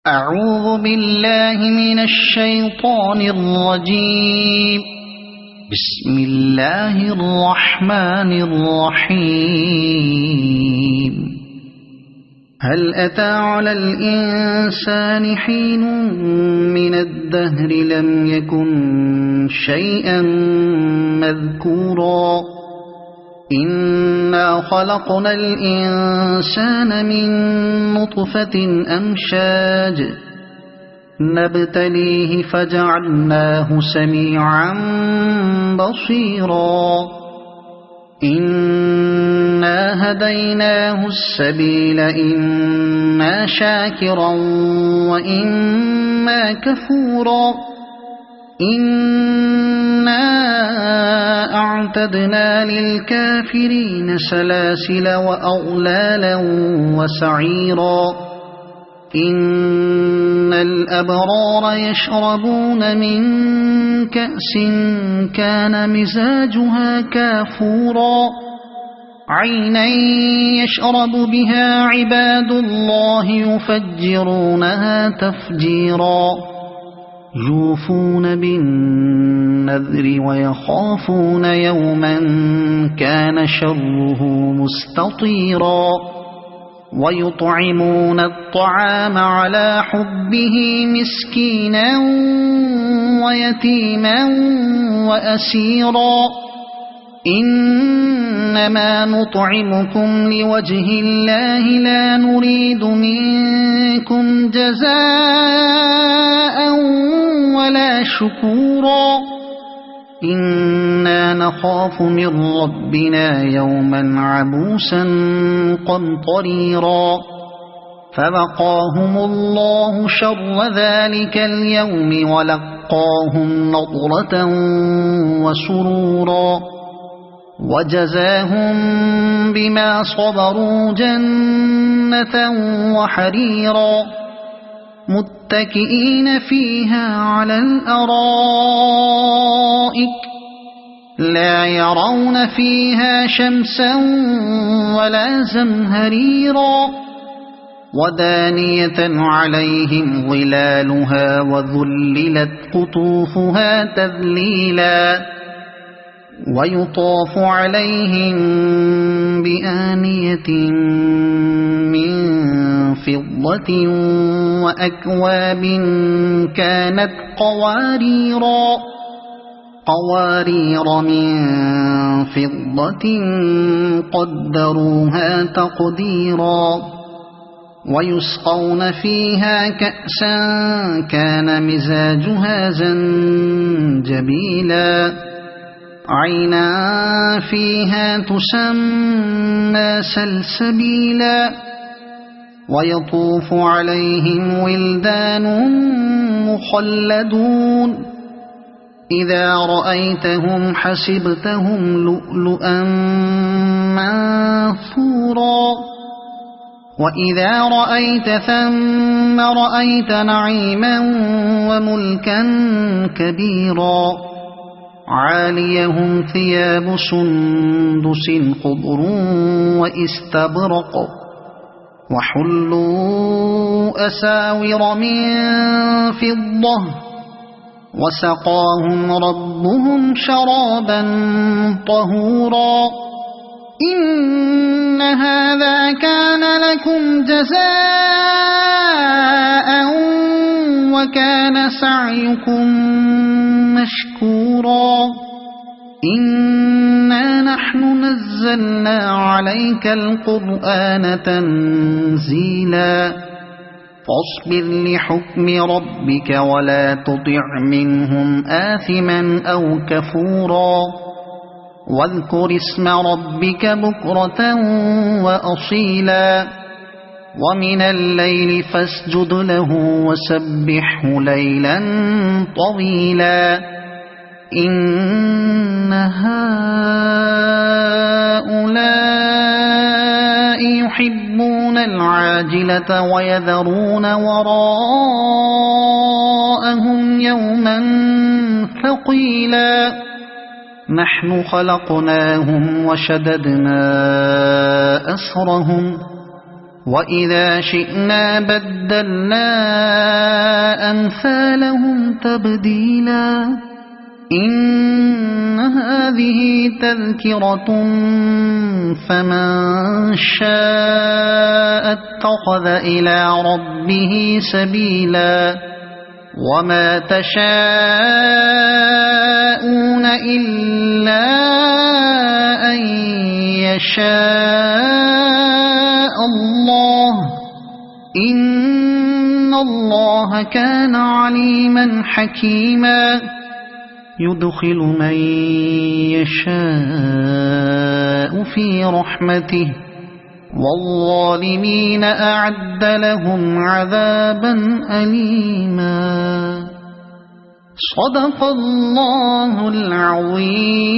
أعوذ بالله من الشيطان الرجيم. بسم الله الرحمن الرحيم. هل أتى على الإنسان حين من الدهر لم يكن شيئا مذكورا إنا خلقنا الإنسان من نطفة أمشاج نبتليه فجعلناه سميعا بصيرا إنا هديناه السبيل إما شاكرا وإما كفورا إنا أعتدنا للكافرين سلاسل وأغلالا وسعيرا إن الأبرار يشربون من كأس كان مزاجها كافورا عينا يشرب بها عباد الله يفجرونها تفجيرا يوفون بالنذر ويخافون يوما كان شره مستطيرا ويطعمون الطعام على حبه مسكينا ويتيما وأسيرا إنما نطعمكم لوجه الله لا نريد منكم جزاء ولا شكورا إنا نخاف من ربنا يوما عبوسا قمطريرا فوقاهم الله شر ذلك اليوم ولقاهم نضرة وسرورا وجزاهم بما صبروا جنة وحريرا متكئين فيها على الأرائك لا يرون فيها شمسا ولا زمهريرا ودانية عليهم ظلالها وذللت قطوفها تذليلا ويطاف عليهم بآنية من فضة وأكواب كانت قوارير من فضة قدروها تقديرا ويسقون فيها كأسا كان مزاجها زنجبيلا عينا فيها تسمى سلسبيلا ويطوف عليهم ولدان مخلدون إذا رأيتهم حسبتهم لؤلؤا منثورا وإذا رأيت ثم رأيت نعيما وملكا كبيرا عاليهم ثياب سندس خضر واستبرق وحلوا أساور من فضة وسقاهم ربهم شرابا طهورا إن هذا كان لكم جزاء وكان سعيكم مشكورا إنا نحن نزلنا عليك القرآن تنزيلا فاصبر لحكم ربك ولا تطع منهم آثما أو كفورا واذكر اسم ربك بكرة وأصيلا ومن الليل فاسجد له وسبحه ليلا طويلا إن هؤلاء يحبون العاجلة ويذرون وراءهم يوما ثقيلا نحن خلقناهم وشددنا أسرهم وإذا شئنا بدلنا أمثالهم تبديلا إن هذه تذكرة فمن شاء اتخذ إلى ربه سبيلا وما تشاءون إلا أن يشاء الله إن الله كان عليما حكيما يدخل من يشاء في رحمته والظالمين أعد لهم عذابا أليما صدق الله العظيم.